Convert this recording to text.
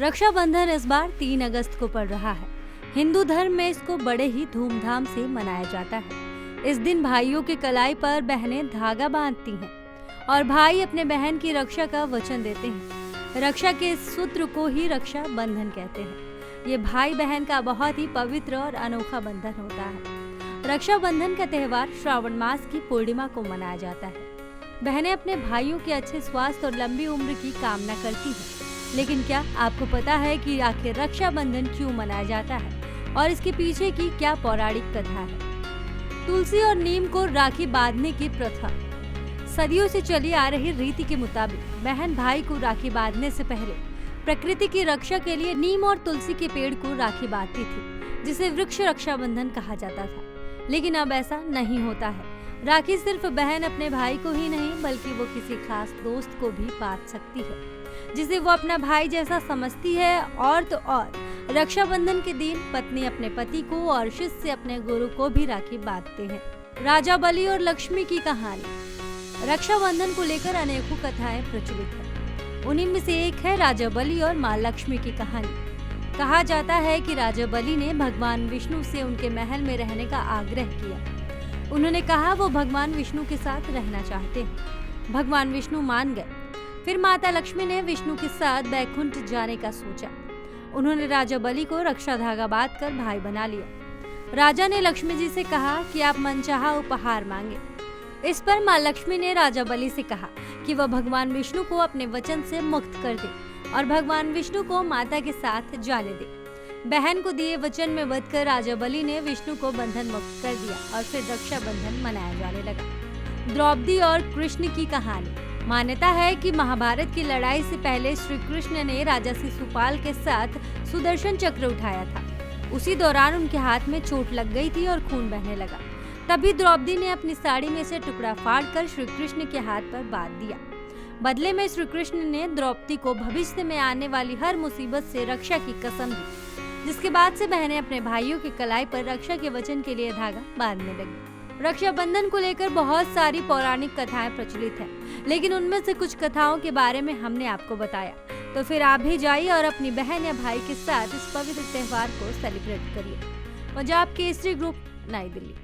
रक्षाबंधन इस बार 3 अगस्त को पड़ रहा है। हिंदू धर्म में इसको बड़े ही धूमधाम से मनाया जाता है। इस दिन भाइयों के कलाई पर बहनें धागा बांधती हैं और भाई अपने बहन की रक्षा का वचन देते हैं। रक्षा के इस सूत्र को ही रक्षा बंधन कहते हैं। ये भाई बहन का बहुत ही पवित्र और अनोखा बंधन होता है। रक्षाबंधन का त्योहार श्रावण मास की पूर्णिमा को मनाया जाता है। बहनें अपने भाइयों के अच्छे स्वास्थ्य और लंबी उम्र की कामना करती हैं। लेकिन क्या आपको पता है कि आखिर रक्षाबंधन क्यों मनाया जाता है और इसके पीछे की क्या पौराणिक कथा है? तुलसी और नीम को राखी बांधने की प्रथा। सदियों से चली आ रही रीति के मुताबिक बहन भाई को राखी बांधने से पहले प्रकृति की रक्षा के लिए नीम और तुलसी के पेड़ को राखी बांधती थी, जिसे वृक्ष रक्षाबंधन कहा जाता था। लेकिन अब ऐसा नहीं होता है। राखी सिर्फ बहन अपने भाई को ही नहीं बल्कि वो किसी खास दोस्त को भी बांध सकती है, जिसे वो अपना भाई जैसा समझती है। और तो और रक्षाबंधन के दिन पत्नी अपने पति को और शिष्य अपने गुरु को भी राखी बांधते हैं। राजा बलि और लक्ष्मी की कहानी। रक्षाबंधन को लेकर अनेकों कथाएं प्रचलित है। उन्हीं में से एक है राजा बलि और माँ लक्ष्मी की कहानी। कहा जाता है कि राजा बलि ने भगवान विष्णु से उनके महल में रहने का आग्रह किया। उन्होंने कहा वो भगवान विष्णु के साथ रहना चाहते हैं। भगवान विष्णु मान गए। फिर माता लक्ष्मी ने विष्णु के साथ बैकुंठ जाने का सोचा। उन्होंने राजा बलि को रक्षा धागा बांधकर भाई बना लिया। राजा ने लक्ष्मी जी से कहा कि आप मनचाहा उपहार मांगे। इस पर माँ लक्ष्मी ने राजा बलि से कहा कि वह भगवान विष्णु को अपने वचन से मुक्त कर दे और भगवान विष्णु को माता के साथ जाने दे। बहन को दिए वचन में बंधकर राजा बलि ने विष्णु को बंधन मुक्त कर दिया और फिर रक्षाबंधन मनाया जाने लगा। द्रौपदी और कृष्ण की कहानी। मान्यता है कि महाभारत की लड़ाई से पहले श्री कृष्ण ने राजा शिशुपाल के साथ सुदर्शन चक्र उठाया था। उसी दौरान उनके हाथ में चोट लग गई थी और खून बहने लगा। तभी द्रौपदी ने अपनी साड़ी में से टुकड़ा फाड़कर श्री कृष्ण के हाथ पर बांध दिया। बदले में श्री कृष्ण ने द्रौपदी को भविष्य में आने वाली हर मुसीबत से रक्षा की कसम दी, जिसके बाद से बहनें अपने भाइयों के कलाई पर रक्षा के वचन के लिए धागा बांधने लगी। रक्षाबंधन को लेकर बहुत सारी पौराणिक कथाएं प्रचलित हैं, लेकिन उनमें से कुछ कथाओं के बारे में हमने आपको बताया। तो फिर आप भी जाइए और अपनी बहन या भाई के साथ इस पवित्र त्योहार को सेलिब्रेट करिए। पंजाब केसरी ग्रुप, नई दिल्ली।